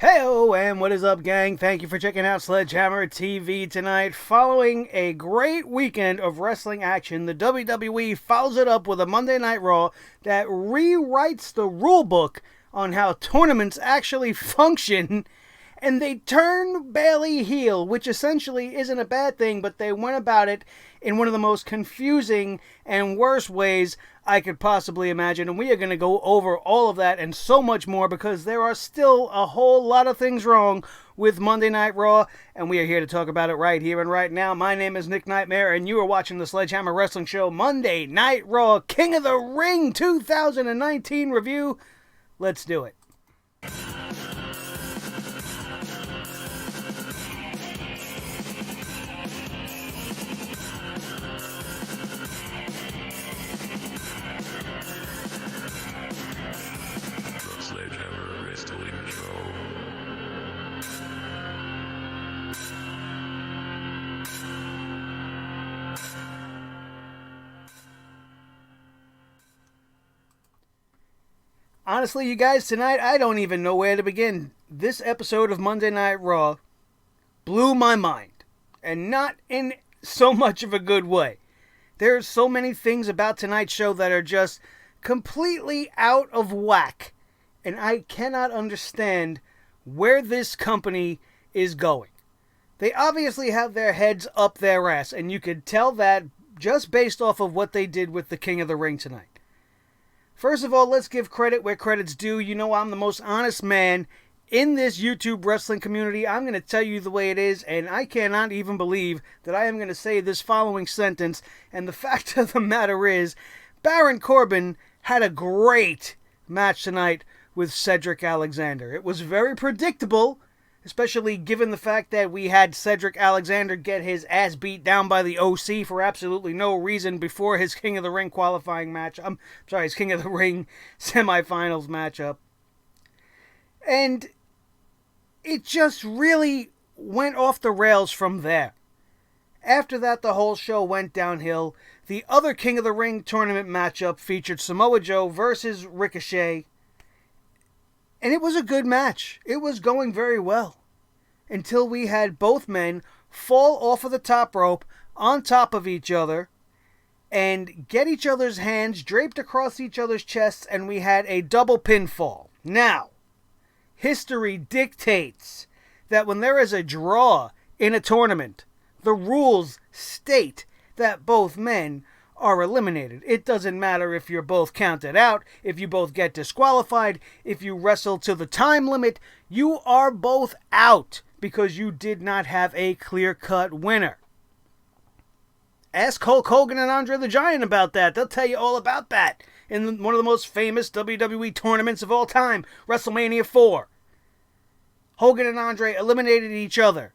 Heyo, and what is up, gang? Thank you for checking out Sledgehammer TV tonight. Following a great weekend of wrestling action, the WWE follows it up with a Monday Night Raw that rewrites the rulebook on how tournaments actually function, and they turn Bayley heel, which essentially isn't a bad thing, but they went about it in one of the most confusing and worst ways I could possibly imagine. And we are going to go over all of that and so much more because there are still a whole lot of things wrong with Monday Night Raw, and we are here to talk about it right here and right now. My name is Nick Nightmare, and you are watching the Sledgehammer Wrestling Show Monday Night Raw King of the Ring 2019 review. Let's do it. Honestly, you guys, tonight, I don't even know where to begin. This episode of Monday Night Raw blew my mind, and not in so much of a good way. There are so many things about tonight's show that are just completely out of whack, and I cannot understand where this company is going. They obviously have their heads up their ass, and you could tell that just based off of what they did with the King of the Ring tonight. First of all, let's give credit where credit's due. You know I'm the most honest man in this YouTube wrestling community. I'm going to tell you the way it is, and I cannot even believe that I am going to say this following sentence. And the fact of the matter is, Baron Corbin had a great match tonight with Cedric Alexander. It was very predictable, especially given the fact that we had Cedric Alexander get his ass beat down by the OC for absolutely no reason before his King of the Ring qualifying match. His King of the Ring semifinals matchup. And it just really went off the rails from there. After that, the whole show went downhill. The other King of the Ring tournament matchup featured Samoa Joe versus Ricochet. And it was a good match. It was going very well. Until we had both men fall off of the top rope on top of each other and get each other's hands draped across each other's chests, and we had a double pinfall. Now, history dictates that when there is a draw in a tournament, the rules state that both men are eliminated. It doesn't matter if you're both counted out, if you both get disqualified, if you wrestle to the time limit, you are both out because you did not have a clear-cut winner. Ask Hulk Hogan and Andre the Giant about that. They'll tell you all about that in one of the most famous WWE tournaments of all time, WrestleMania 4. Hogan and Andre eliminated each other,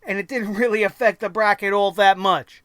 and it didn't really affect the bracket all that much.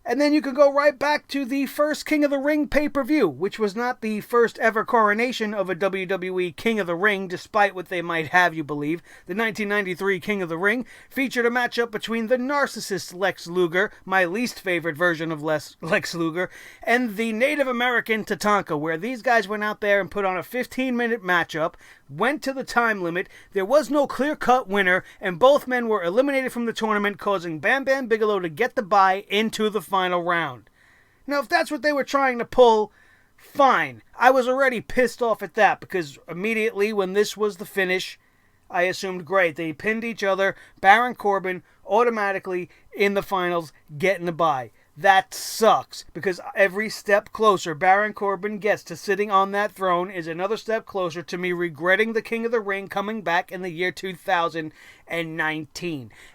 And then you can go right back to the first King of the Ring pay-per-view, which was not the first ever coronation of a WWE King of the Ring, despite what they might have you believe. The 1993 King of the Ring featured a matchup between the narcissist Lex Luger, my least favorite version of Lex Luger, and the Native American Tatanka, where these guys went out there and put on a 15-minute matchup, went to the time limit, there was no clear-cut winner, and both men were eliminated from the tournament, causing Bam Bam Bigelow to get the bye into the final round. Now, if that's what they were trying to pull, fine. I was already pissed off at that, because immediately when this was the finish, I assumed, great, they pinned each other, Baron Corbin automatically in the finals getting the bye. That sucks, because every step closer Baron Corbin gets to sitting on that throne is another step closer to me regretting the King of the Ring coming back in the year 2019.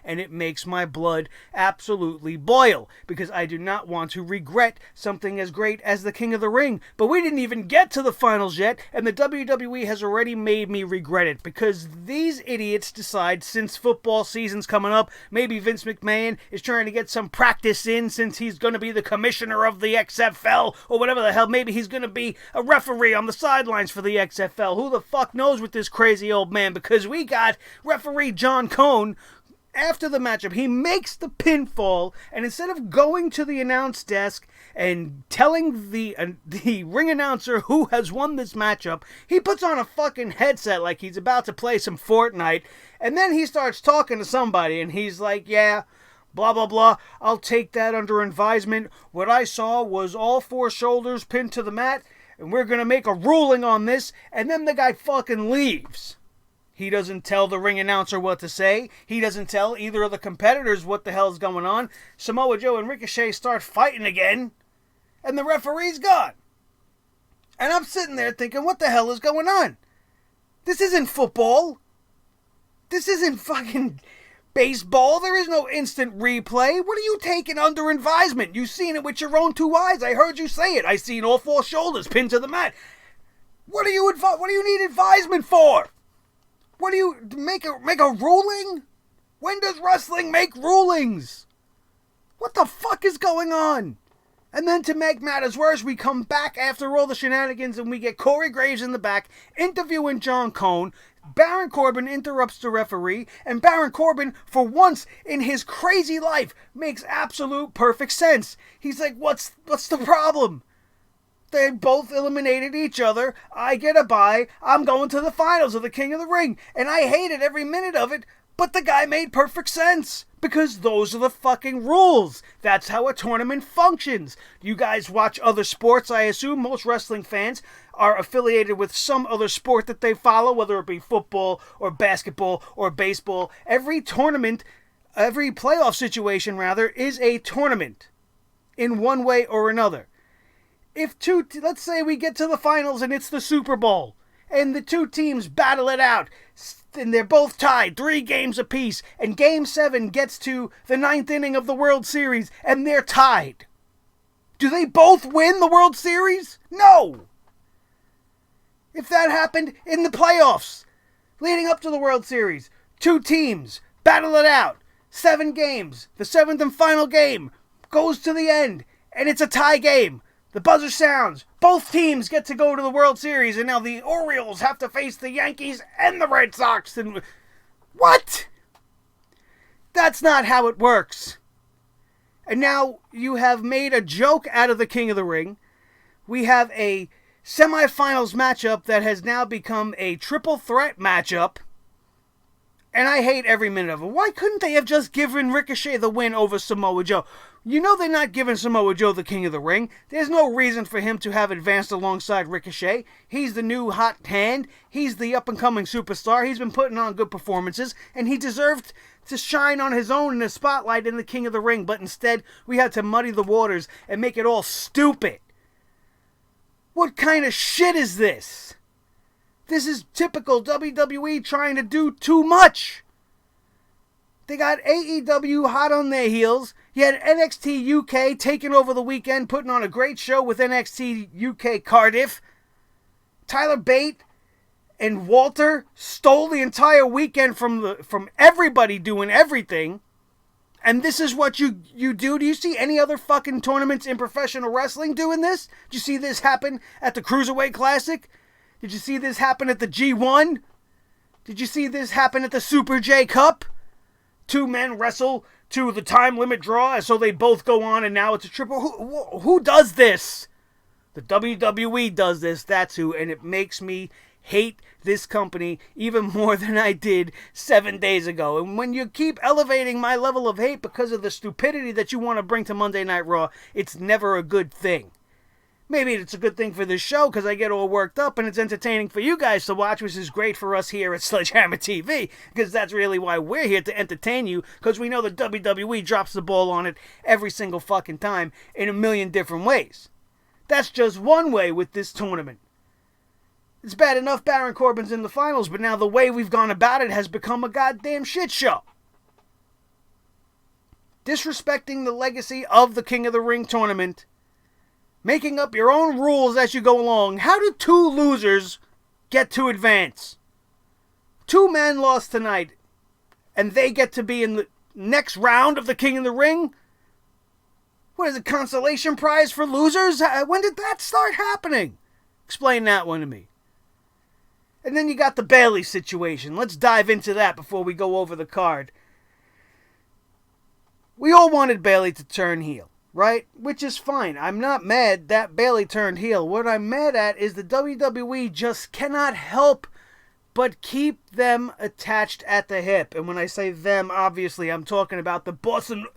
And it makes my blood absolutely boil, because I do not want to regret something as great as the King of the Ring. But we didn't even get to the finals yet, and the WWE has already made me regret it, because these idiots decide, since football season's coming up, maybe Vince McMahon is trying to get some practice in since he's going to be the commissioner of the XFL, or whatever the hell. Maybe he's going to be a referee on the sidelines for the XFL. Who the fuck knows with this crazy old man? Because we got referee John Cone after the matchup, he makes the pinfall, and instead of going to the announce desk and telling the ring announcer who has won this matchup, he puts on a fucking headset like he's about to play some Fortnite, and then he starts talking to somebody, and he's like, yeah, blah, blah, blah, I'll take that under advisement. What I saw was all 4 shoulders pinned to the mat, and we're going to make a ruling on this, and then the guy fucking leaves. He doesn't tell the ring announcer what to say. He doesn't tell either of the competitors what the hell's going on. Samoa Joe and Ricochet start fighting again, and the referee's gone. And I'm sitting there thinking, what the hell is going on? This isn't football. This isn't fucking baseball. There is no instant replay. What are you taking under advisement? You've seen it with your own 2 eyes. I heard you say it. I seen all 4 shoulders pinned to the mat. What do you need advisement for? What do you make a ruling? When does wrestling make rulings? What the fuck is going on? And then to make matters worse, we come back after all the shenanigans and we get Corey Graves in the back interviewing John Cone. Baron Corbin interrupts the referee, and Baron Corbin, for once in his crazy life, makes absolute perfect sense. He's like, what's the problem? They both eliminated each other. I get a bye. I'm going to the finals of the King of the Ring. And I hated every minute of it, but the guy made perfect sense. Because those are the fucking rules. That's how a tournament functions. You guys watch other sports, I assume. Most wrestling fans are affiliated with some other sport that they follow, whether it be football or basketball or baseball. Every tournament, every playoff situation, rather, is a tournament in one way or another. If let's say we get to the finals and it's the Super Bowl, and the 2 teams battle it out, and they're both tied, 3 games apiece, and Game 7 gets to the 9th inning of the World Series, and they're tied. Do they both win the World Series? No! If that happened in the playoffs, leading up to the World Series, 2 teams battle it out, 7 games, the 7th and final game goes to the end, and it's a tie game. The buzzer sounds. Both teams get to go to the World Series, and now the Orioles have to face the Yankees and the Red Sox. And what? That's not how it works. And now you have made a joke out of the King of the Ring. We have a semifinals matchup that has now become a triple threat matchup. And I hate every minute of it. Why couldn't they have just given Ricochet the win over Samoa Joe? You know they're not giving Samoa Joe the King of the Ring. There's no reason for him to have advanced alongside Ricochet. He's the new hot hand. He's the up-and-coming superstar. He's been putting on good performances, and he deserved to shine on his own in the spotlight in the King of the Ring. But instead, we had to muddy the waters and make it all stupid. What kind of shit is this? This is typical WWE trying to do too much. They got AEW hot on their heels. You had NXT UK taking over the weekend, putting on a great show with NXT UK Cardiff. Tyler Bate and Walter stole the entire weekend from everybody doing everything. And this is what you do? Do you see any other fucking tournaments in professional wrestling doing this? Did you see this happen at the Cruiserweight Classic? Did you see this happen at the G1? Did you see this happen at the Super J Cup? 2 men wrestle to the time limit draw, so they both go on, and now it's a triple. Who does this? The WWE does this, that's who, and it makes me hate this company even more than I did 7 days ago. And when you keep elevating my level of hate because of the stupidity that you want to bring to Monday Night Raw, it's never a good thing. Maybe it's a good thing for this show because I get all worked up and it's entertaining for you guys to watch, which is great for us here at Sledgehammer TV, because that's really why we're here, to entertain you, because we know that WWE drops the ball on it every single fucking time in a million different ways. That's just one way with this tournament. It's bad enough Baron Corbin's in the finals, but now the way we've gone about it has become a goddamn shit show. Disrespecting the legacy of the King of the Ring tournament, making up your own rules as you go along. How do 2 losers get to advance? 2 men lost tonight, and they get to be in the next round of the King of the Ring? What is it, consolation prize for losers? When did that start happening? Explain that one to me. And then you got the Bayley situation. Let's dive into that before we go over the card. We all wanted Bayley to turn heel, right? Which is fine. I'm not mad that Bayley turned heel. What I'm mad at is the WWE just cannot help but keep them attached at the hip. And when I say them, obviously, I'm talking about the Boston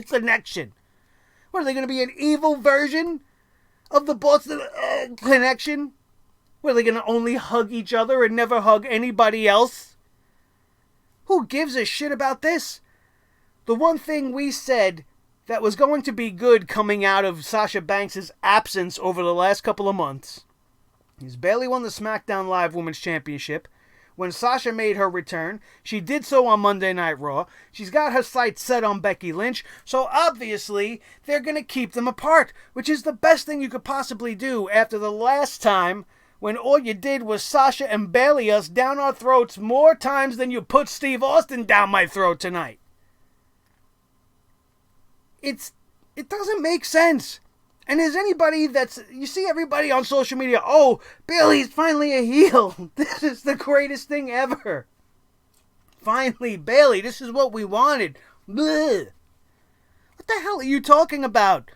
Connection. What, are they going to be an evil version of the Boston Connection? What, are they going to only hug each other and never hug anybody else? Who gives a shit about this? The one thing we said that was going to be good coming out of Sasha Banks' absence over the last couple of months is Bayley won the SmackDown Live Women's Championship. When Sasha made her return, she did so on Monday Night Raw. She's got her sights set on Becky Lynch, so obviously they're going to keep them apart, which is the best thing you could possibly do after the last time when all you did was Sasha and Bayley us down our throats more times than you put Steve Austin down my throat tonight. It doesn't make sense. And is anybody you see everybody on social media, oh, Bayley's finally a heel. This is the greatest thing ever. Finally, Bayley, this is what we wanted. Blech. What the hell are you talking about?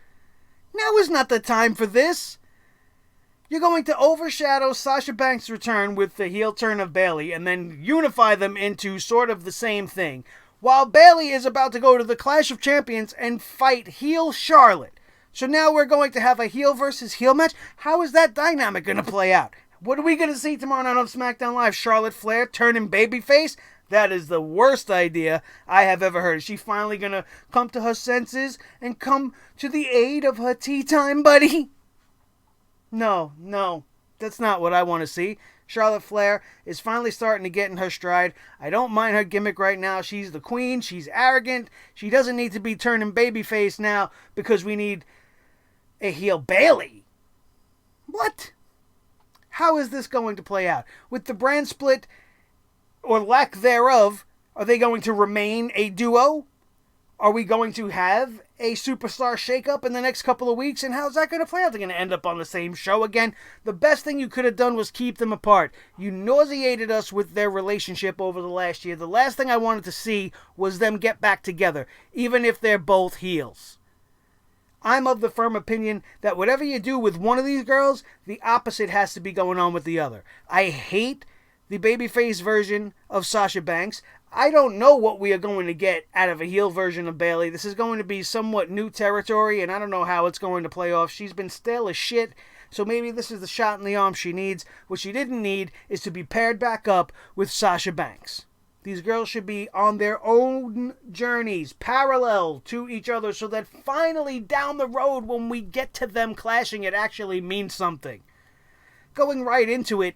Now is not the time for this. You're going to overshadow Sasha Banks' return with the heel turn of Bayley and then unify them into sort of the same thing, while Bayley is about to go to the Clash of Champions and fight heel Charlotte. So now we're going to have a heel versus heel match? How is that dynamic going to play out? What are we going to see tomorrow night on SmackDown Live? Charlotte Flair turning babyface? That is the worst idea I have ever heard. Is she finally going to come to her senses and come to the aid of her tea time buddy? No, that's not what I want to see. Charlotte Flair is finally starting to get in her stride. I don't mind her gimmick right now. She's the queen. She's arrogant. She doesn't need to be turning babyface now because we need a heel Bayley. What? How is this going to play out? With the brand split, or lack thereof, are they going to remain a duo? Are we going to have a superstar shakeup in the next couple of weeks? And how's that going to play out? They're going to end up on the same show again? The best thing you could have done was keep them apart. You nauseated us with their relationship over the last year. The last thing I wanted to see was them get back together, even if they're both heels. I'm of the firm opinion that whatever you do with one of these girls, the opposite has to be going on with the other. I hate the babyface version of Sasha Banks. I don't know what we are going to get out of a heel version of Bayley. This is going to be somewhat new territory, and I don't know how it's going to play off. She's been stale as shit, so maybe this is the shot in the arm she needs. What she didn't need is to be paired back up with Sasha Banks. These girls should be on their own journeys, parallel to each other, so that finally down the road when we get to them clashing, it actually means something. Going right into it,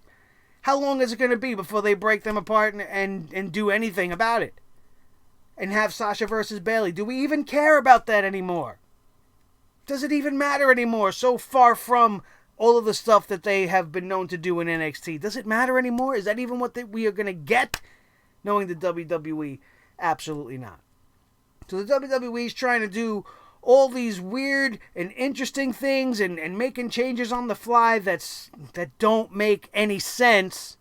how long is it going to be before they break them apart and do anything about it? And have Sasha versus Bayley? Do we even care about that anymore? Does it even matter anymore? So far from all of the stuff that they have been known to do in NXT. Does it matter anymore? Is that even what we are going to get? Knowing the WWE, absolutely not. So the WWE is trying to do all these weird and interesting things and making changes on the fly that don't make any sense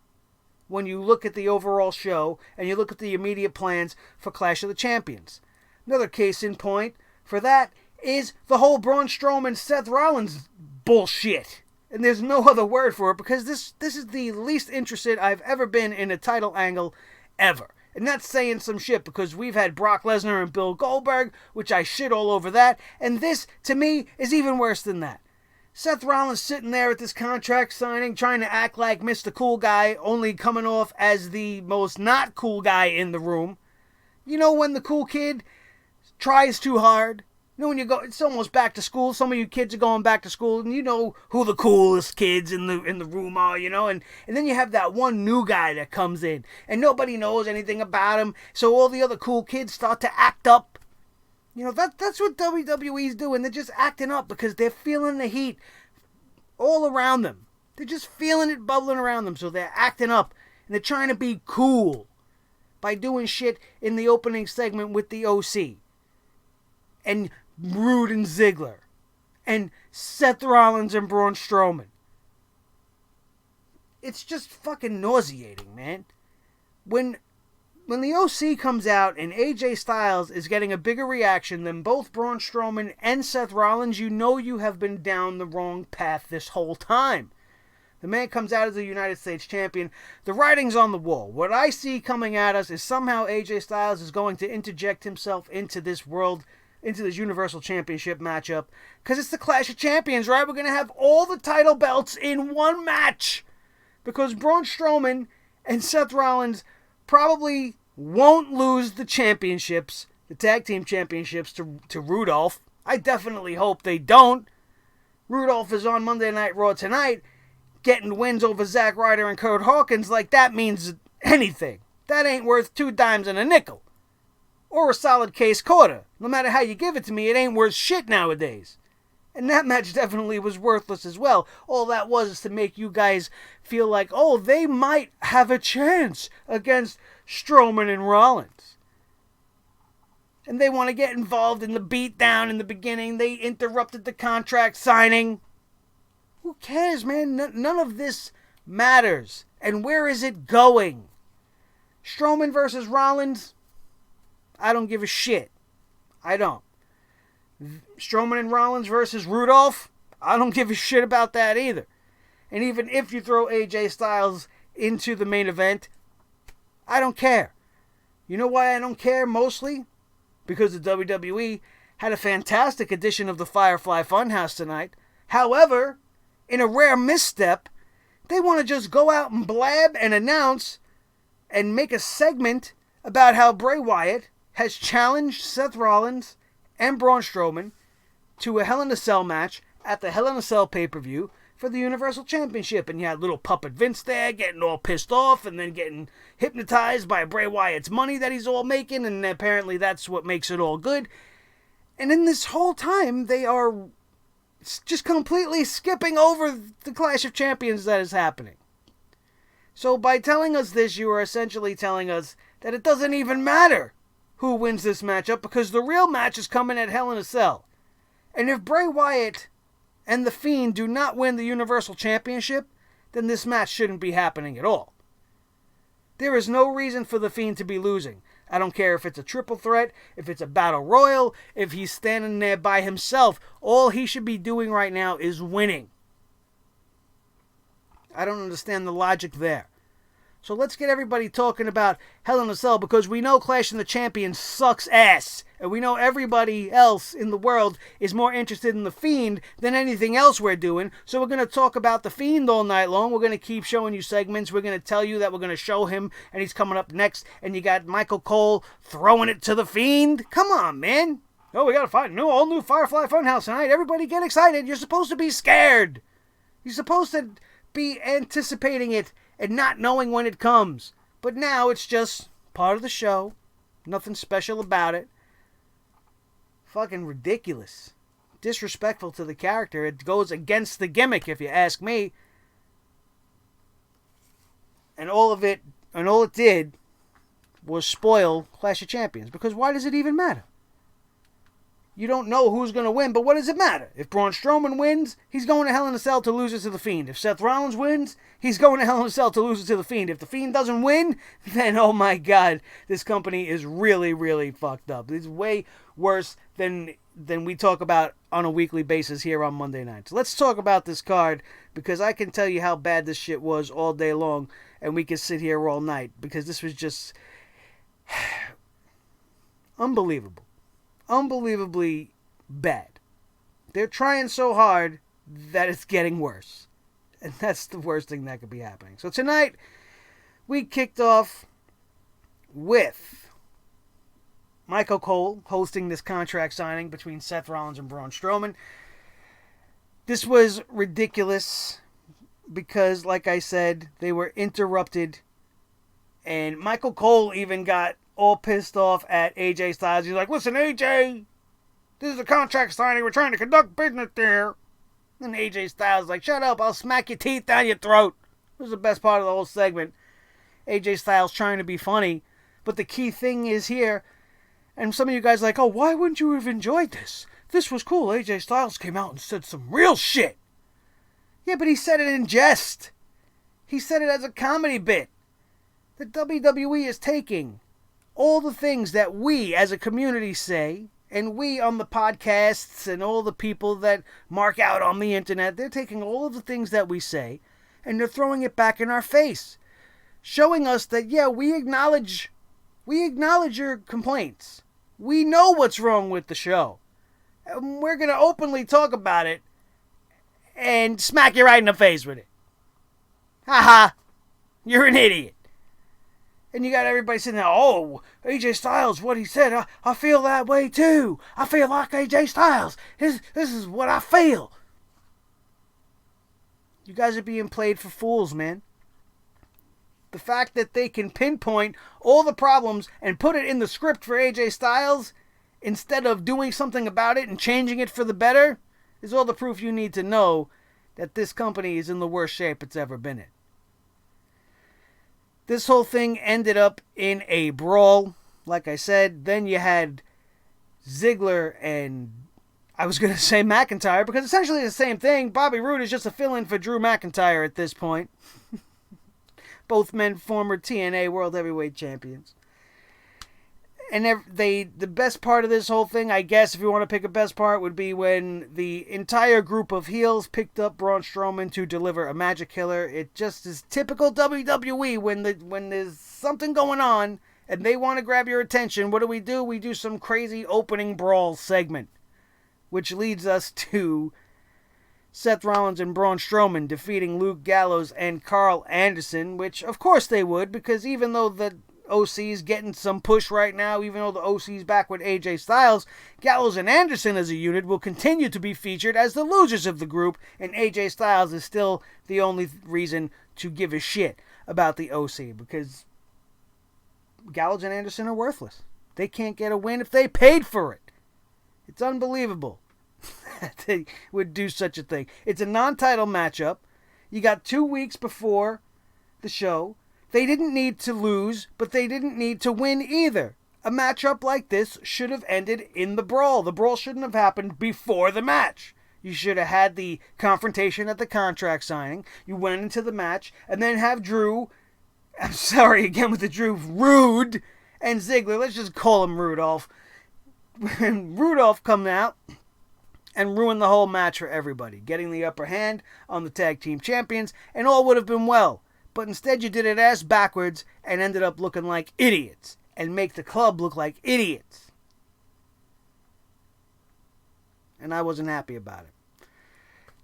when you look at the overall show and you look at the immediate plans for Clash of the Champions. Another case in point for that is the whole Braun Strowman Seth Rollins bullshit. And there's no other word for it because this is the least interested I've ever been in a title angle ever. And that's saying some shit because we've had Brock Lesnar and Bill Goldberg, which I shit all over that. And this, to me, is even worse than that. Seth Rollins sitting there at this contract signing, trying to act like Mr. Cool Guy, only coming off as the most not cool guy in the room. You know when the cool kid tries too hard? You know when you go, it's almost back to school. Some of you kids are going back to school, and you know who the coolest kids in the room are, you know. And then you have that one new guy that comes in, and nobody knows anything about him. So all the other cool kids start to act up. You know, that's what WWE's doing. They're just acting up because they're feeling the heat all around them. They're just feeling it bubbling around them, so they're acting up, and they're trying to be cool by doing shit in the opening segment with the OC. And Rude and Ziggler, and Seth Rollins and Braun Strowman. It's just fucking nauseating, man. When when the OC comes out and AJ Styles is getting a bigger reaction than both Braun Strowman and Seth Rollins, you know you have been down the wrong path this whole time. The man comes out as the United States champion. The writing's on the wall. What I see coming at us is somehow AJ Styles is going to interject himself into this Universal Championship matchup. Because it's the Clash of Champions, right? We're going to have all the title belts in one match. Because Braun Strowman and Seth Rollins probably won't lose the championships, the tag team championships, to Rudolph. I definitely hope they don't. Rudolph is on Monday Night Raw tonight, getting wins over Zack Ryder and Kurt Hawkins like that means anything. That ain't worth 2 dimes and a nickel. Or a solid case quarter. No matter how you give it to me, it ain't worth shit nowadays. And that match definitely was worthless as well. All that was is to make you guys feel like, oh, they might have a chance against Strowman and Rollins. And they want to get involved in the beatdown in the beginning. They interrupted the contract signing. Who cares, man? None of this matters. And where is it going? Strowman versus Rollins? I don't give a shit. I don't. Strowman and Rollins versus Rudolph? I don't give a shit about that either. And even if you throw AJ Styles into the main event, I don't care. You know why I don't care mostly? Because the WWE had a fantastic edition of the Firefly Funhouse tonight. However, in a rare misstep, they want to just go out and blab and announce and make a segment about how Bray Wyatt has challenged Seth Rollins and Braun Strowman to a Hell in a Cell match at the Hell in a Cell pay-per-view for the Universal Championship. And you had little puppet Vince there getting all pissed off and then getting hypnotized by Bray Wyatt's money that he's all making, and apparently that's what makes it all good. And in this whole time, they are just completely skipping over the Clash of Champions that is happening. So by telling us this, you are essentially telling us that it doesn't even matter who wins this matchup, because the real match is coming at Hell in a Cell. And if Bray Wyatt and The Fiend do not win the Universal Championship, then this match shouldn't be happening at all. There is no reason for The Fiend to be losing. I don't care if it's a triple threat, if it's a battle royal, if he's standing there by himself. All he should be doing right now is winning. I don't understand the logic there. So let's get everybody talking about Hell in a Cell, because we know Clash of the Champions sucks ass. And we know everybody else in the world is more interested in The Fiend than anything else we're doing. So we're going to talk about The Fiend all night long. We're going to keep showing you segments. We're going to tell you that we're going to show him and he's coming up next. And you got Michael Cole throwing it to The Fiend. Come on, man. Oh, we got to find all new Firefly Funhouse tonight. Everybody get excited. You're supposed to be scared. You're supposed to be anticipating it and not knowing when it comes. But now it's just part of the show. Nothing special about it. Fucking ridiculous. Disrespectful to the character. It goes against the gimmick, if you ask me. And all it did was spoil Clash of Champions. Because why does it even matter? You don't know who's going to win, but what does it matter? If Braun Strowman wins, he's going to Hell in a Cell to lose it to The Fiend. If Seth Rollins wins, he's going to Hell in a Cell to lose it to The Fiend. If The Fiend doesn't win, then oh my God, this company is really, really fucked up. It's way worse than we talk about on a weekly basis here on Monday nights. Let's talk about this card, because I can tell you how bad this shit was all day long, and we can sit here all night, because this was just unbelievable. Unbelievably bad. They're trying so hard that it's getting worse. And that's the worst thing that could be happening. So tonight, we kicked off with Michael Cole hosting this contract signing between Seth Rollins and Braun Strowman. This was ridiculous because, like I said, they were interrupted. And Michael Cole even got all pissed off at AJ Styles. He's like, listen, AJ, this is a contract signing. We're trying to conduct business there. And AJ Styles is like, shut up. I'll smack your teeth down your throat. This was the best part of the whole segment. AJ Styles trying to be funny. But the key thing is here, and some of you guys are like, oh, why wouldn't you have enjoyed this? This was cool. AJ Styles came out and said some real shit. Yeah, but he said it in jest. He said it as a comedy bit. The WWE is taking all the things that we as a community say, and we on the podcasts and all the people that mark out on the internet, they're taking all of the things that we say and they're throwing it back in our face, showing us that, yeah, we acknowledge your complaints. We know what's wrong with the show. And we're going to openly talk about it and smack you right in the face with it. Haha, you're an idiot. And you got everybody sitting there, oh, AJ Styles, what he said, I feel that way too. I feel like AJ Styles. This is what I feel. You guys are being played for fools, man. The fact that they can pinpoint all the problems and put it in the script for AJ Styles instead of doing something about it and changing it for the better is all the proof you need to know that this company is in the worst shape it's ever been in. This whole thing ended up in a brawl, like I said. Then you had Ziggler and, I was going to say McIntyre, because essentially the same thing. Bobby Roode is just a fill-in for Drew McIntyre at this point. Both men former TNA World Heavyweight Champions. And the best part of this whole thing, I guess, if you want to pick a best part, would be when the entire group of heels picked up Braun Strowman to deliver a magic killer. It just is typical WWE when there's something going on and they want to grab your attention. What do? We do some crazy opening brawl segment, which leads us to Seth Rollins and Braun Strowman defeating Luke Gallows and Carl Anderson, which of course they would, because even though the OC's getting some push right now, even though the OC's back with AJ Styles, Gallows and Anderson as a unit will continue to be featured as the losers of the group, and AJ Styles is still the only reason to give a shit about the OC, because Gallows and Anderson are worthless. They can't get a win if they paid for it. It's unbelievable that they would do such a thing. It's a non-title matchup. You got 2 weeks before the show. They didn't need to lose, but they didn't need to win either. A matchup like this should have ended in the brawl. The brawl shouldn't have happened before the match. You should have had the confrontation at the contract signing. You went into the match, and then have Drew, I'm sorry again with the Drew, Rude and Ziggler, let's just call him Rudolph. Rudolph come out and ruin the whole match for everybody, getting the upper hand on the tag team champions, and all would have been well. But instead you did it ass backwards and ended up looking like idiots and make the club look like idiots. And I wasn't happy about it.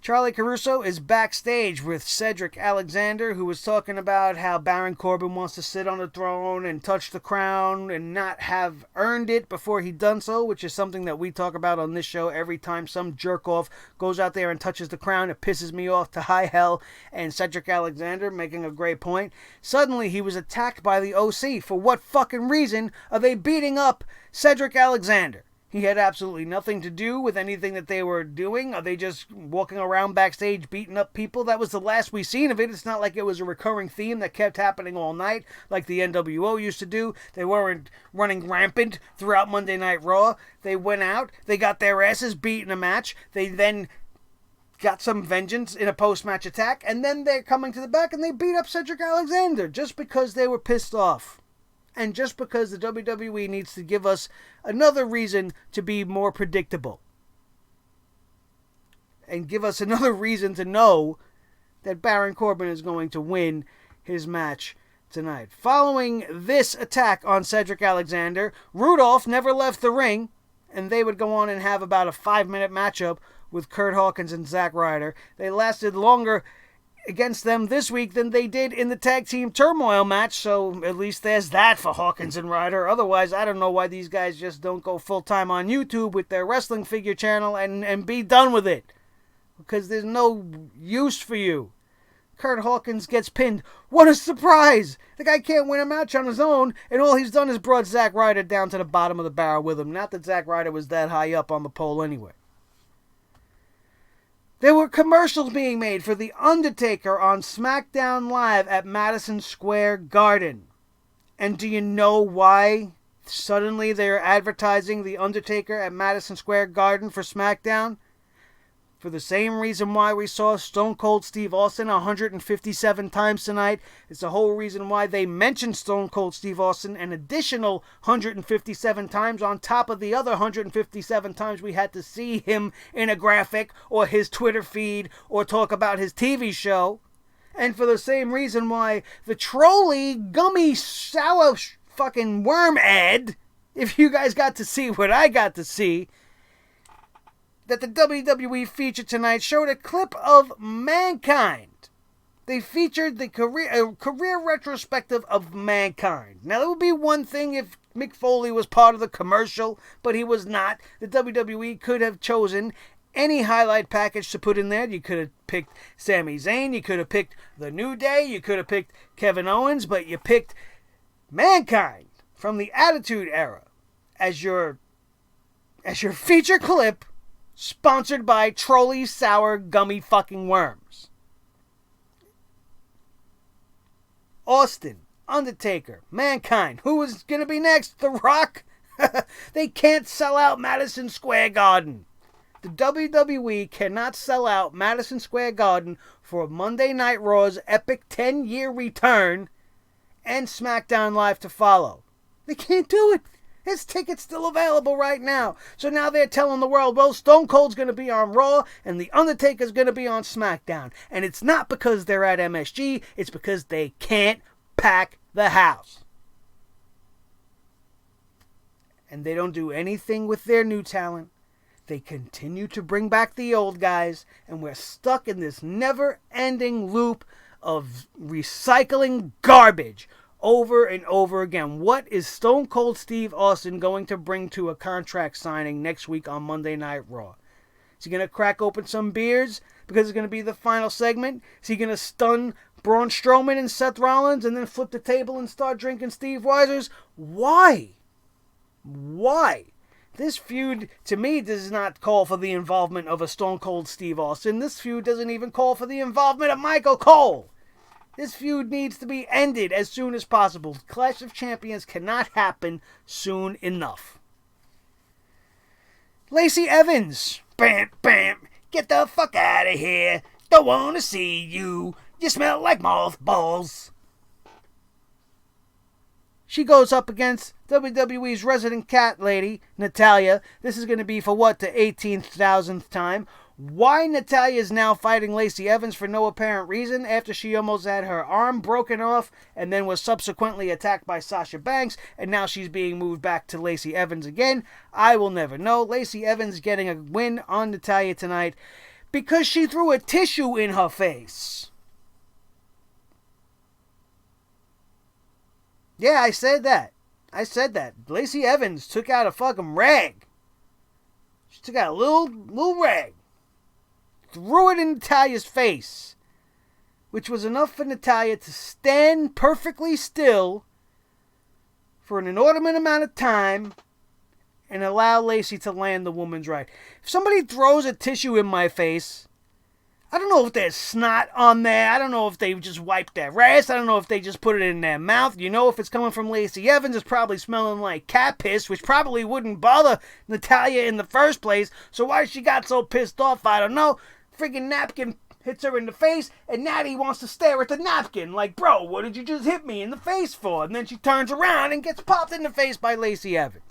Charlie Caruso is backstage with Cedric Alexander, who was talking about how Baron Corbin wants to sit on the throne and touch the crown and not have earned it before he done so, which is something that we talk about on this show every time some jerk-off goes out there and touches the crown. It pisses me off to high hell. And Cedric Alexander, making a great point, suddenly he was attacked by the OC. For what fucking reason are they beating up Cedric Alexander? He had absolutely nothing to do with anything that they were doing. Are they just walking around backstage beating up people? That was the last we seen of it. It's not like it was a recurring theme that kept happening all night like the NWO used to do. They weren't running rampant throughout Monday Night Raw. They went out, they got their asses beat in a match. They then got some vengeance in a post-match attack, and then they're coming to the back and they beat up Cedric Alexander just because they were pissed off. And just because the WWE needs to give us another reason to be more predictable. And give us another reason to know that Baron Corbin is going to win his match tonight. Following this attack on Cedric Alexander, Rudolph never left the ring, and they would go on and have about a 5-minute matchup with Kurt Hawkins and Zack Ryder. They lasted longer against them this week than they did in the tag team turmoil match, so at least there's that for Hawkins and Ryder. Otherwise, I don't know why these guys just don't go full-time on YouTube with their wrestling figure channel and be done with it, because there's no use for you. Kurt Hawkins gets pinned. What a surprise! The guy can't win a match on his own, and all he's done is brought Zack Ryder down to the bottom of the barrel with him. Not that Zack Ryder was that high up on the pole anyway. There were commercials being made for The Undertaker on SmackDown Live at Madison Square Garden. And do you know why suddenly they're advertising The Undertaker at Madison Square Garden for SmackDown? For the same reason why we saw Stone Cold Steve Austin 157 times tonight. It's the whole reason why they mentioned Stone Cold Steve Austin an additional 157 times on top of the other 157 times we had to see him in a graphic or his Twitter feed or talk about his TV show. And for the same reason why the trolley gummy sour fucking worm ad, if you guys got to see what I got to see, that the WWE featured tonight showed a clip of Mankind. They featured the career retrospective of Mankind. Now, it would be one thing if Mick Foley was part of the commercial, but he was not. The WWE could have chosen any highlight package to put in there. You could have picked Sami Zayn, you could have picked The New Day, you could have picked Kevin Owens, but you picked Mankind from the Attitude Era as your feature clip, sponsored by Trolley Sour Gummy Fucking Worms. Austin, Undertaker, Mankind. Who is going to be next? The Rock? They can't sell out Madison Square Garden. The WWE cannot sell out Madison Square Garden for Monday Night Raw's epic 10-year return and SmackDown Live to follow. They can't do it. His ticket's still available right now. So now they're telling the world, well, Stone Cold's going to be on Raw and The Undertaker's going to be on SmackDown. And it's not because they're at MSG. It's because they can't pack the house. And they don't do anything with their new talent. They continue to bring back the old guys. And we're stuck in this never-ending loop of recycling garbage over and over again. What is Stone Cold Steve Austin going to bring to a contract signing next week on Monday Night Raw? Is he going to crack open some beers because it's going to be the final segment? Is he going to stun Braun Strowman and Seth Rollins and then flip the table and start drinking Steve Weisers? Why? This feud, to me, does not call for the involvement of a Stone Cold Steve Austin. This feud doesn't even call for the involvement of Michael Cole. This feud needs to be ended as soon as possible. Clash of Champions cannot happen soon enough. Lacey Evans. Bam, bam. Get the fuck out of here. Don't want to see you. You smell like mothballs. She goes up against WWE's resident cat lady, Natalya. This is going to be for what, the 18,000th time. Why Natalya is now fighting Lacey Evans for no apparent reason after she almost had her arm broken off and then was subsequently attacked by Sasha Banks, and now she's being moved back to Lacey Evans again, I will never know. Lacey Evans getting a win on Natalya tonight because she threw a tissue in her face. Yeah, I said that. Lacey Evans took out a fucking rag. She took out a little rag. Threw it in Natalya's face, which was enough for Natalya to stand perfectly still for an inordinate amount of time and allow Lacey to land the woman's right. If somebody throws a tissue in my face, I don't know if there's snot on there. I don't know if they just wiped their ass. I don't know if they just put it in their mouth. You know, if it's coming from Lacey Evans, it's probably smelling like cat piss, which probably wouldn't bother Natalya in the first place. So why she got so pissed off, I don't know. Friggin' napkin hits her in the face, and Natty wants to stare at the napkin like, bro, what did you just hit me in the face for? And then she turns around and gets popped in the face by Lacey Evans.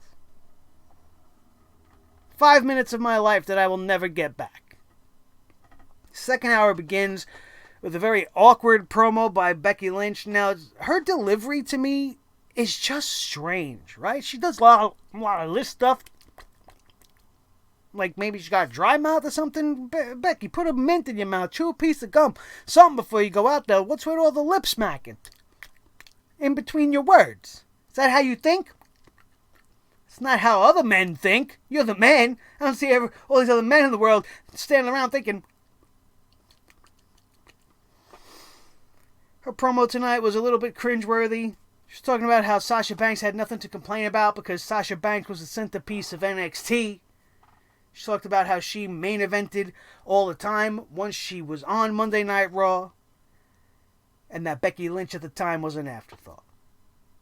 5 minutes of my life that I will never get back. Second hour begins with a very awkward promo by Becky Lynch. Now, her delivery to me is just strange, right? She does a lot of this stuff. Like maybe she got a dry mouth or something. Becky, put a mint in your mouth. Chew a piece of gum. Something before you go out there. What's with all the lip smacking? In between your words. Is that how you think? It's not how other men think. You're the man. I don't see all these other men in the world standing around thinking. Her promo tonight was a little bit cringeworthy. She was talking about how Sasha Banks had nothing to complain about because Sasha Banks was the centerpiece of NXT. She talked about how she main evented all the time once she was on Monday Night Raw. And that Becky Lynch at the time was an afterthought.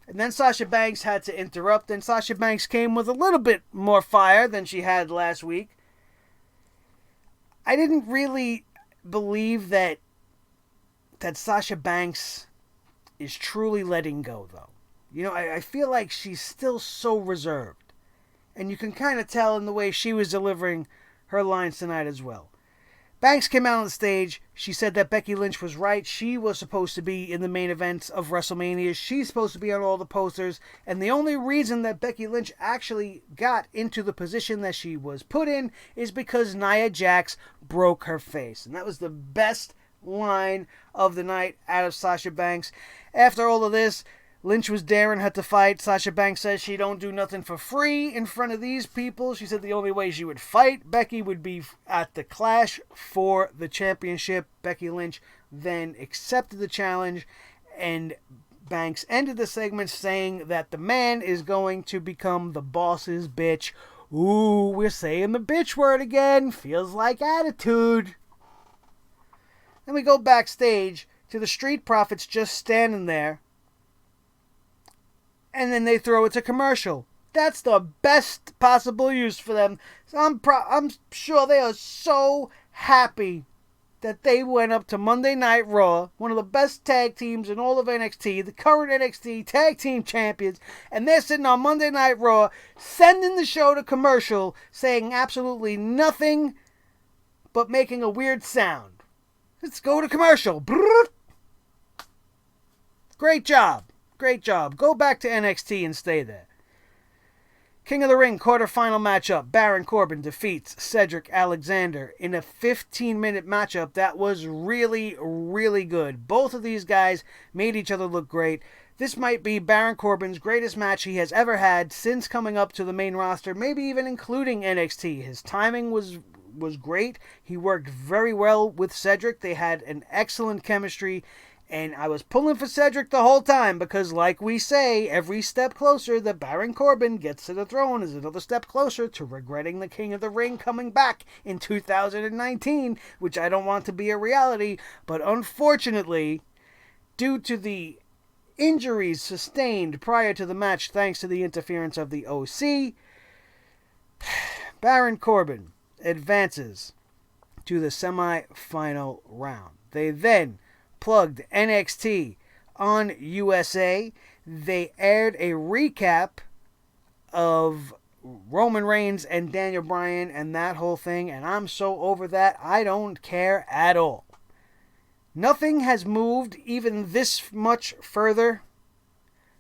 And then Sasha Banks had to interrupt. And Sasha Banks came with a little bit more fire than she had last week. I didn't really believe that Sasha Banks is truly letting go, though. You know, I feel like she's still so reserved. And you can kind of tell in the way she was delivering her lines tonight as well. Banks came out on the stage. She said that Becky Lynch was right. She was supposed to be in the main events of WrestleMania. She's supposed to be on all the posters. And the only reason that Becky Lynch actually got into the position that she was put in is because Nia Jax broke her face. And that was the best line of the night out of Sasha Banks. After all of this, Lynch was daring her to fight. Sasha Banks says she don't do nothing for free in front of these people. She said the only way she would fight Becky would be at the Clash for the championship. Becky Lynch then accepted the challenge, and Banks ended the segment saying that the man is going to become the boss's bitch. Ooh, we're saying the bitch word again. Feels like attitude. Then we go backstage to the Street Profits just standing there. And then they throw it to commercial. That's the best possible use for them. So I'm sure they are so happy that they went up to Monday Night Raw, one of the best tag teams in all of NXT, the current NXT tag team champions, and they're sitting on Monday Night Raw, sending the show to commercial, saying absolutely nothing but making a weird sound. Let's go to commercial. Great job. Great job. Go back to NXT and stay there. King of the Ring quarterfinal matchup. Baron Corbin defeats Cedric Alexander in a 15-minute matchup that was really, really good. Both of these guys made each other look great. This might be Baron Corbin's greatest match he has ever had since coming up to the main roster, maybe even including NXT. His timing was great. He worked very well with Cedric. They had an excellent chemistry. And I was pulling for Cedric the whole time because, like we say, every step closer that Baron Corbin gets to the throne is another step closer to regretting the King of the Ring coming back in 2019, which I don't want to be a reality. But unfortunately, due to the injuries sustained prior to the match thanks to the interference of the OC, Baron Corbin advances to the semi-final round. They then plugged NXT on USA. They aired a recap of Roman Reigns and Daniel Bryan and that whole thing, and I'm so over that, I don't care at all. Nothing has moved even this much further.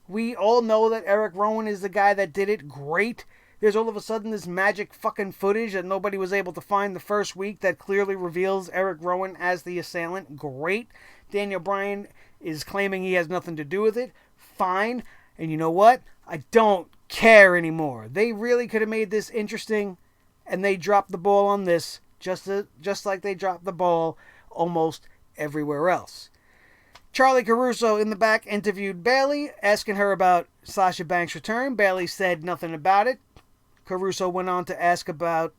We all know that Eric Rowan is the guy that did it. Great. There's all of a sudden this magic fucking footage that nobody was able to find the first week that clearly reveals Eric Rowan as the assailant. Great. Daniel Bryan is claiming he has nothing to do with it. Fine. And you know what? I don't care anymore. They really could have made this interesting, and they dropped the ball on this just like they dropped the ball almost everywhere else. Charlie Caruso in the back interviewed Bayley, asking her about Sasha Banks' return. Bayley said nothing about it. Caruso went on to ask about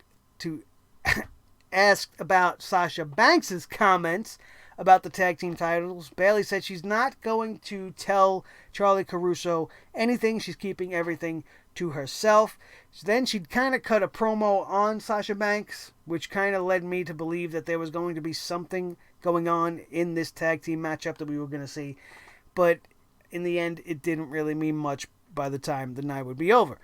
Sasha Banks' comments about the tag team titles. Bayley said she's not going to tell Charlie Caruso anything. She's keeping everything to herself. Then she kind of cut a promo on Sasha Banks, which kind of led me to believe that there was going to be something going on in this tag team matchup that we were going to see. But in the end, it didn't really mean much by the time the night would be over.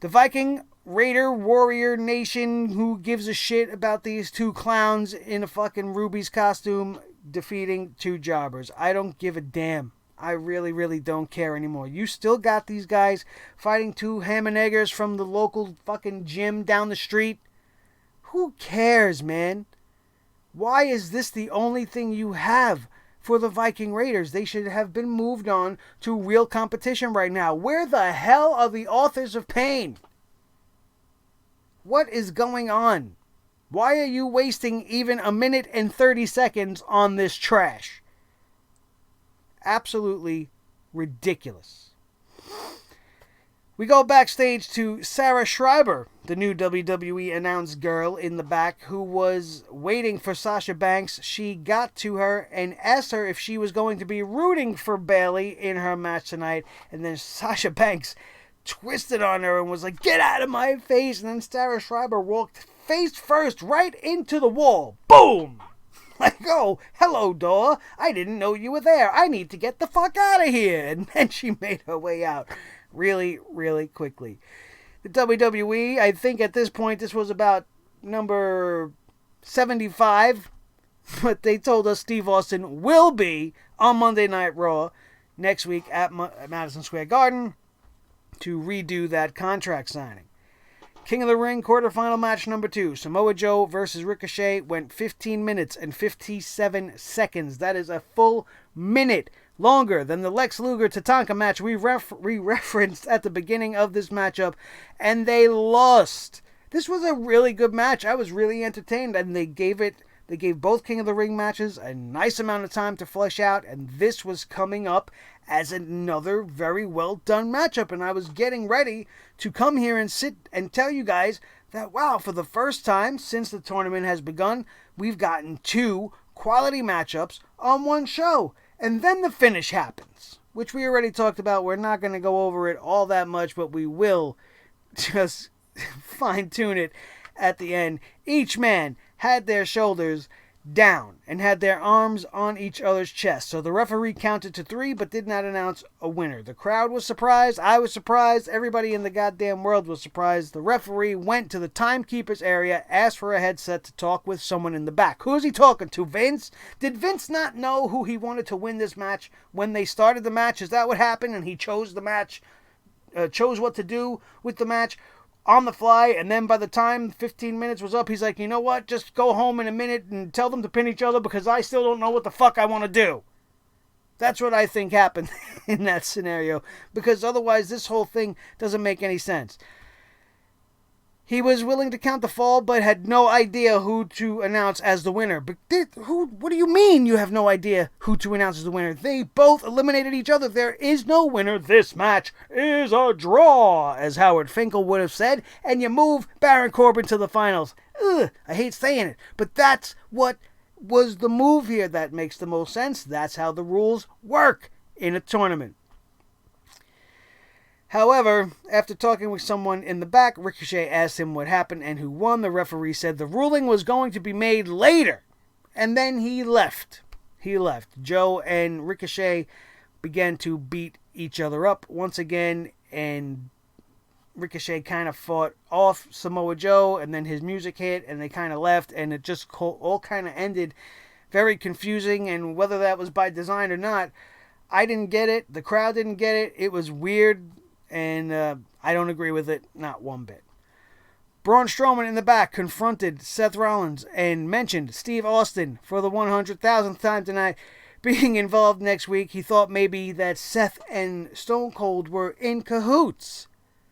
The Viking Raider Warrior Nation, who gives a shit about these two clowns in a fucking Ruby's costume, defeating two jobbers. I don't give a damn. I really, really don't care anymore. You still got these guys fighting two ham and eggers from the local fucking gym down the street. Who cares, man? Why is this the only thing you have for the Viking Raiders? They should have been moved on to real competition right now. Where the hell are the authors of pain? What is going on? Why are you wasting even a minute and 30 seconds on this trash? Absolutely ridiculous. We go backstage to Sarah Schreiber, the new WWE announced girl in the back who was waiting for Sasha Banks. She got to her and asked her if she was going to be rooting for Bayley in her match tonight. And then Sasha Banks twisted on her and was like, "Get out of my face!" And then Sarah Schreiber walked face first right into the wall. Boom! Like, "Oh, hello, door. I didn't know you were there. I need to get the fuck out of here." And then she made her way out really, really quickly. The WWE, I think at this point, this was about number 75, but they told us Steve Austin will be on Monday Night Raw next week at Madison Square Garden to redo that contract signing. King of the Ring quarterfinal match number 2, Samoa Joe versus Ricochet, went 15 minutes and 57 seconds. That is a full minute longer than the Lex Luger-Tatanka match we referenced at the beginning of this matchup, and they lost. This was a really good match. I was really entertained, and they gave both King of the Ring matches a nice amount of time to flesh out, and this was coming up as another very well done matchup. And I was getting ready to come here and sit and tell you guys that, wow, for the first time since the tournament has begun, we've gotten 2 quality matchups on one show. And then the finish happens, which we already talked about. We're not going to go over it all that much, but we will just fine tune it at the end. Each man had their shoulders down and had their arms on each other's chest. So the referee counted to 3 but did not announce a winner. The crowd was surprised. I was surprised. Everybody in the goddamn world was surprised. The referee went to the timekeeper's area, asked for a headset to talk with someone in the back. Who is he talking to, Vince? Did Vince not know who he wanted to win this match when they started the match? Is that what happened? And he chose the match, chose what to do with the match on the fly, and then by the time 15 minutes was up, he's like, "You know what, just go home in a minute and tell them to pin each other because I still don't know what the fuck I want to do." That's what I think happened in that scenario, because otherwise this whole thing doesn't make any sense. He was willing to count the fall, but had no idea who to announce as the winner. But what do you mean you have no idea who to announce as the winner? They both eliminated each other. There is no winner. This match is a draw, as Howard Finkel would have said. And you move Baron Corbin to the finals. Ugh, I hate saying it, but that's what was the move here. That makes the most sense. That's how the rules work in a tournament. However, after talking with someone in the back, Ricochet asked him what happened and who won. The referee said the ruling was going to be made later. And then he left. Joe and Ricochet began to beat each other up once again. And Ricochet kind of fought off Samoa Joe. And then his music hit and they kind of left. And it just all kind of ended very confusing. And whether that was by design or not, I didn't get it. The crowd didn't get it. It was weird. And I don't agree with it, not one bit. Braun Strowman in the back confronted Seth Rollins and mentioned Steve Austin for the 100,000th time tonight being involved next week. He thought maybe that Seth and Stone Cold were in cahoots.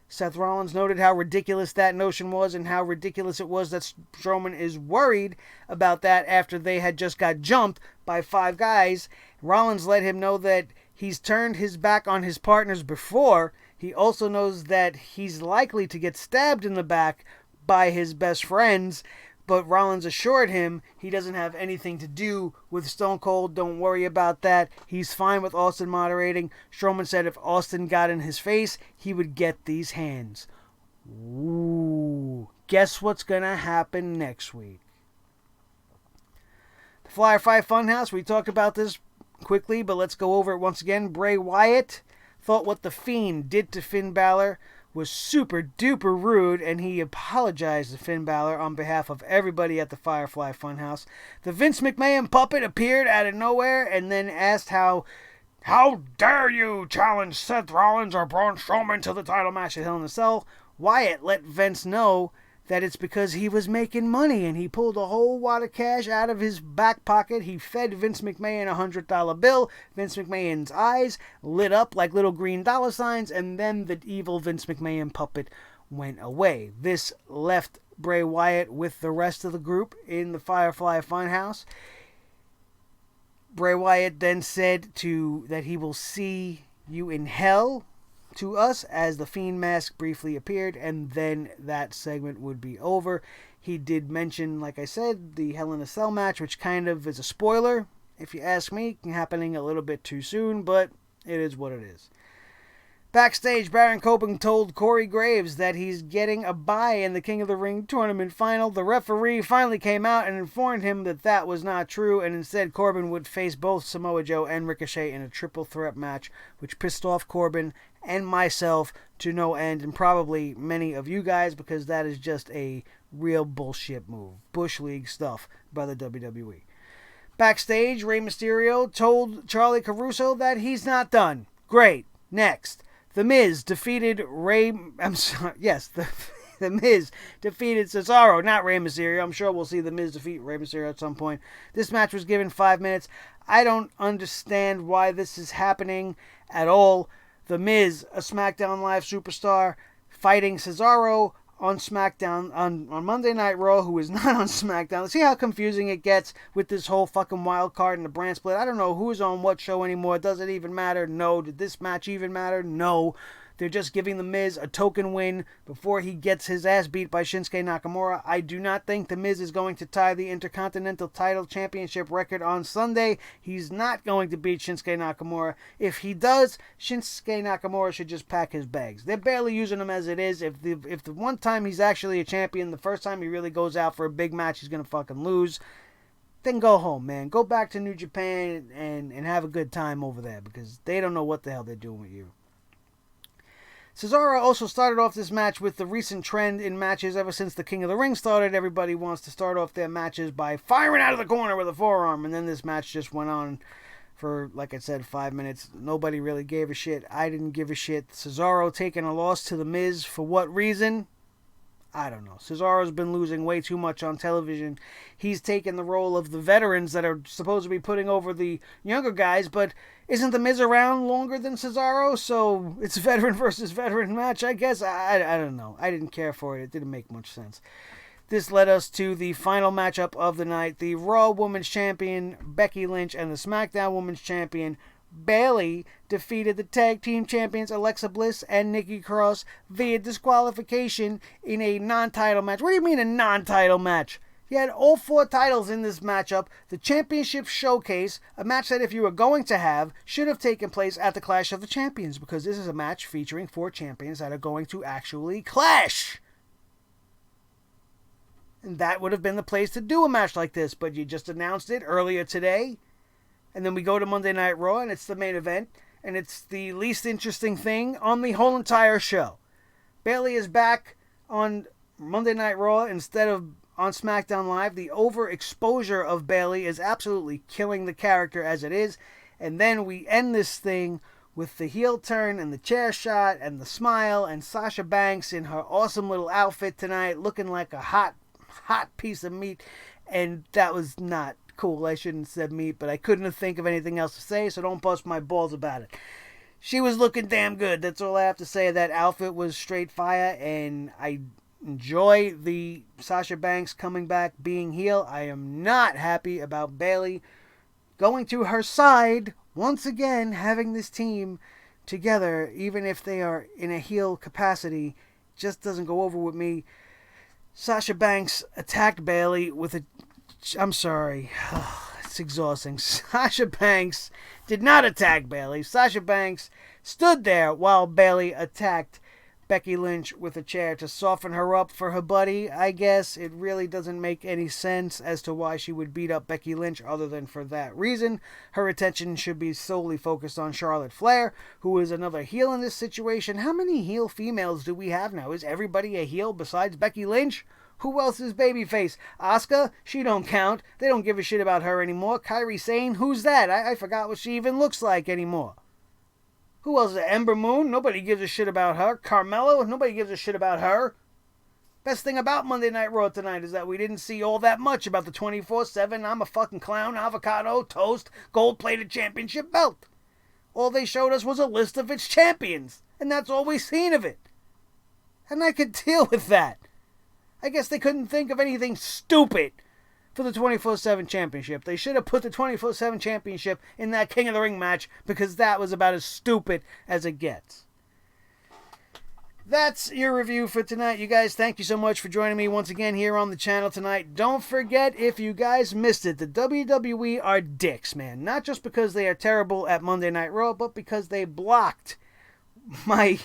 Seth Rollins noted how ridiculous that notion was and how ridiculous it was that Strowman is worried about that after they had just got jumped by 5 guys. Rollins let him know that he's turned his back on his partners before. He also knows that he's likely to get stabbed in the back by his best friends, but Rollins assured him he doesn't have anything to do with Stone Cold. Don't worry about that. He's fine with Austin moderating. Strowman said if Austin got in his face, he would get these hands. Ooh. Guess what's going to happen next week? The Firefly Funhouse, we talked about this quickly, but let's go over it once again. Bray Wyatt thought what The Fiend did to Finn Balor was super duper rude, and he apologized to Finn Balor on behalf of everybody at the Firefly Funhouse. The Vince McMahon puppet appeared out of nowhere and then asked how dare you challenge Seth Rollins or Braun Strowman to the title match at Hell in a Cell. Wyatt let Vince know that it's because he was making money, and he pulled a whole wad of cash out of his back pocket. He fed Vince McMahon a $100 bill. Vince McMahon's eyes lit up like little green dollar signs, and then the evil Vince McMahon puppet went away. This left Bray Wyatt with the rest of the group in the Firefly Funhouse. Bray Wyatt then said that he will see you in hell to us as the Fiend mask briefly appeared, and then that segment would be over. He did mention, like I said, the Hell in a Cell match, which kind of is a spoiler, if you ask me, happening a little bit too soon, but it is what it is. Backstage, Baron Corbin told Corey Graves that he's getting a bye in the King of the Ring tournament final. The referee finally came out and informed him that that was not true, and instead Corbin would face both Samoa Joe and Ricochet in a triple threat match, which pissed off Corbin and myself to no end, and probably many of you guys, because that is just a real bullshit move. Bush League stuff by the WWE. Backstage, Rey Mysterio told Charlie Caruso that he's not done. Great. Next. The Miz defeated The Miz defeated Cesaro, not Rey Mysterio. I'm sure we'll see The Miz defeat Rey Mysterio at some point. This match was given 5 minutes. I don't understand why this is happening at all. The Miz, a SmackDown Live superstar, fighting Cesaro on SmackDown, on Monday Night Raw, who is not on SmackDown. See how confusing it gets with this whole fucking wild card and the brand split? I don't know who's on what show anymore. Does it even matter? No. Did this match even matter? No. They're just giving The Miz a token win before he gets his ass beat by Shinsuke Nakamura. I do not think The Miz is going to tie the Intercontinental Title Championship record on Sunday. He's not going to beat Shinsuke Nakamura. If he does, Shinsuke Nakamura should just pack his bags. They're barely using him as it is. If the one time he's actually a champion, the first time he really goes out for a big match, he's going to fucking lose. Then go home, man. Go back to New Japan and have a good time over there, because they don't know what the hell they're doing with you. Cesaro also started off this match with the recent trend in matches ever since the King of the Ring started. Everybody wants to start off their matches by firing out of the corner with a forearm. And then this match just went on for, like I said, 5 minutes. Nobody really gave a shit. I didn't give a shit. Cesaro taking a loss to The Miz. For what reason? I don't know. Cesaro's been losing way too much on television. He's taken the role of the veterans that are supposed to be putting over the younger guys, but isn't The Miz around longer than Cesaro? So it's a veteran versus veteran match, I guess. I don't know. I didn't care for it. It didn't make much sense. This led us to the final matchup of the night. The Raw Women's Champion, Becky Lynch, and the SmackDown Women's Champion, Bayley, defeated the Tag Team Champions Alexa Bliss and Nikki Cross via disqualification in a non-title match. What do you mean a non-title match? You had all 4 titles in this matchup. The Championship Showcase, a match that if you were going to have, should have taken place at the Clash of the Champions, because this is a match featuring 4 champions that are going to actually clash. And that would have been the place to do a match like this, but you just announced it earlier today. And then we go to Monday Night Raw, and it's the main event, and it's the least interesting thing on the whole entire show. Bayley is back on Monday Night Raw instead of on SmackDown Live. The overexposure of Bayley is absolutely killing the character as it is. And then we end this thing with the heel turn and the chair shot and the smile and Sasha Banks in her awesome little outfit tonight, looking like a hot piece of meat. And that was not cool. I shouldn't have said meat, but I couldn't think of anything else to say, so don't bust my balls about it. She was looking damn good. That's all I have to say. That outfit was straight fire, and I enjoy the Sasha Banks coming back, being heel. I am not happy about Bayley going to her side once again, having this team together, even if they are in a heel capacity, just doesn't go over with me. Sasha Banks attacked Bayley with a... I'm sorry. It's exhausting. Sasha Banks did not attack Bayley. Sasha Banks stood there while Bayley attacked Becky Lynch with a chair to soften her up for her buddy. I guess it really doesn't make any sense as to why she would beat up Becky Lynch other than for that reason. Her attention should be solely focused on Charlotte Flair, who is another heel in this situation. How many heel females do we have now? Is everybody a heel besides Becky Lynch? Who else is Babyface? Asuka? She don't count. They don't give a shit about her anymore. Kairi Sane? Who's that? I forgot what she even looks like anymore. Who else is it? Ember Moon? Nobody gives a shit about her. Carmelo? Nobody gives a shit about her. Best thing about Monday Night Raw tonight is that we didn't see all that much about the 24/7 I'm a fucking clown, avocado, toast, gold-plated championship belt. All they showed us was a list of its champions, and that's all we've seen of it. And I could deal with that. I guess they couldn't think of anything stupid for the 24/7 championship. They should have put the 24/7 championship in that King of the Ring match, because that was about as stupid as it gets. That's your review for tonight. You guys, thank you so much for joining me once again here on the channel tonight. Don't forget, if you guys missed it, the WWE are dicks, man. Not just because they are terrible at Monday Night Raw, but because they blocked my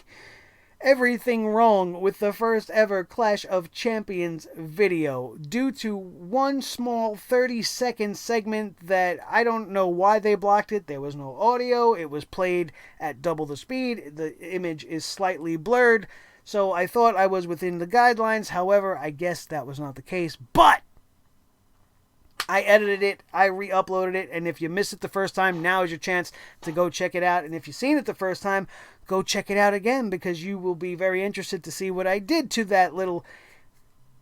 everything wrong with the first ever Clash of Champions video due to one small 30-second segment that I don't know why they blocked it. There was no audio. It was played at double the speed. The image is slightly blurred. So I thought I was within the guidelines. However, I guess that was not the case. But I edited it, I re-uploaded it, and if you missed it the first time, now is your chance to go check it out. And if you've seen it the first time, go check it out again, because you will be very interested to see what I did to that little,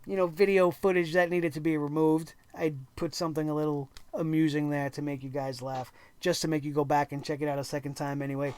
video footage that needed to be removed. I put something a little amusing there to make you guys laugh, just to make you go back and check it out a second time anyway.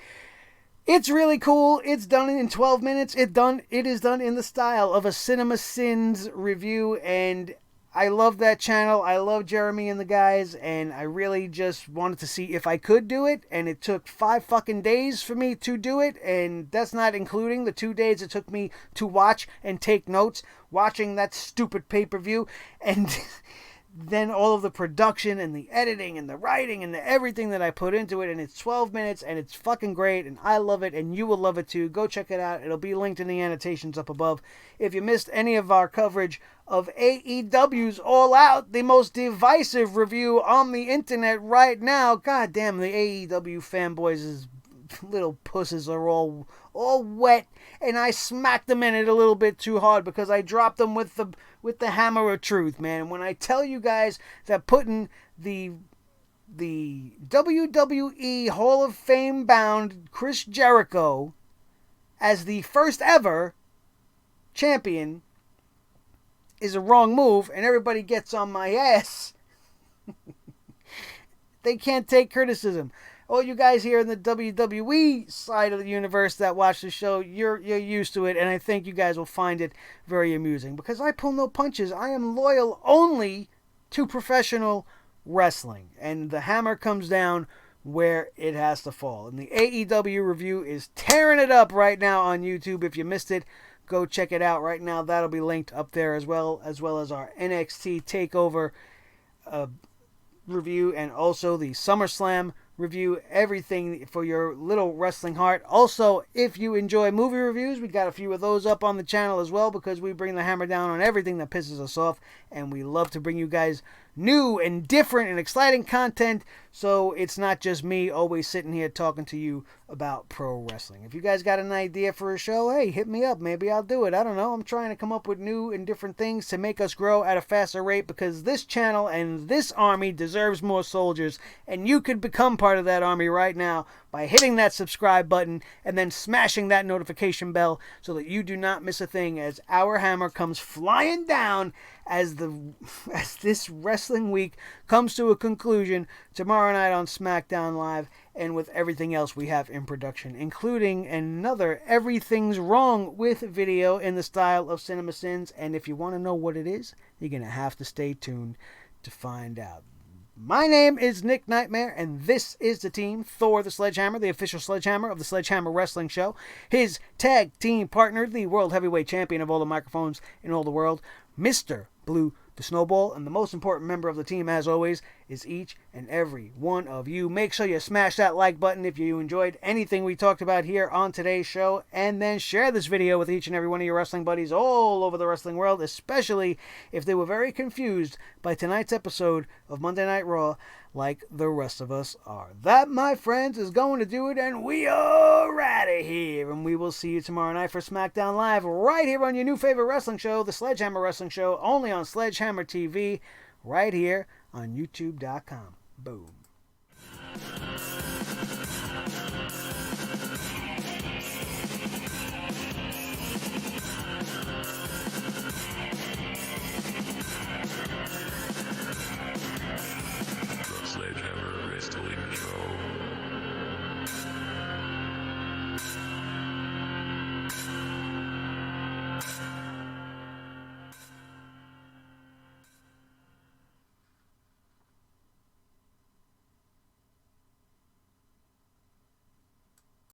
It's really cool. It's done in 12 minutes. It is done in the style of a Cinema Sins review, and I love that channel. I love Jeremy and the guys, and I really just wanted to see if I could do it, and it took 5 fucking days for me to do it, and that's not including the 2 days it took me to watch and take notes watching that stupid pay-per-view, and then all of the production and the editing and the writing and the everything that I put into it, and it's 12 minutes, and it's fucking great, and I love it, and you will love it too. Go check it out. It'll be linked in the annotations up above. If you missed any of our coverage of AEW's All Out, the most divisive review on the internet right now, god damn, the AEW fanboys' little pusses are all wet, and I smacked them in it a little bit too hard because I dropped them with the hammer of truth, man. And when I tell you guys that putting the WWE Hall of Fame bound Chris Jericho as the first ever champion is a wrong move, and everybody gets on my ass, they can't take criticism. All you guys here in the WWE side of the universe that watch the show, you're used to it, and I think you guys will find it very amusing, because I pull no punches. I am loyal only to professional wrestling, and the hammer comes down where it has to fall. And the AEW review is tearing it up right now on YouTube. If you missed it, go check it out right now. That'll be linked up there as well as our NXT TakeOver review, and also the SummerSlam review. Everything for your little wrestling heart. Also, if you enjoy movie reviews, we got a few of those up on the channel as well, because we bring the hammer down on everything that pisses us off, and we love to bring you guys new and different and exciting content, so it's not just me always sitting here talking to you about pro wrestling. If you guys got an idea for a show, hey, hit me up. Maybe I'll do it. I don't know. I'm trying to come up with new and different things to make us grow at a faster rate, because this channel and this army deserves more soldiers, and you could become part of that army right now by hitting that subscribe button and then smashing that notification bell so that you do not miss a thing as our hammer comes flying down as this wrestling week comes to a conclusion tomorrow night on SmackDown Live, and with everything else we have in production, including another Everything's Wrong with video in the style of Cinema Sins. And if you want to know what it is, you're going to have to stay tuned to find out. My name is Nick Nightmare, and this is the team, Thor the Sledgehammer, the official Sledgehammer of the Sledgehammer Wrestling Show. His tag team partner, the World Heavyweight Champion of all the microphones in all the world, Mr. Blue the Snowball, and the most important member of the team, as always, is each and every one of you. Make sure you smash that like button if you enjoyed anything we talked about here on today's show, and then share this video with each and every one of your wrestling buddies all over the wrestling world, especially if they were very confused by tonight's episode of Monday Night Raw, like the rest of us are. That, my friends, is going to do it, and we are out of here. And we will see you tomorrow night for SmackDown Live, right here on your new favorite wrestling show, the Sledgehammer Wrestling Show, only on Sledgehammer TV, right here on YouTube.com. Boom.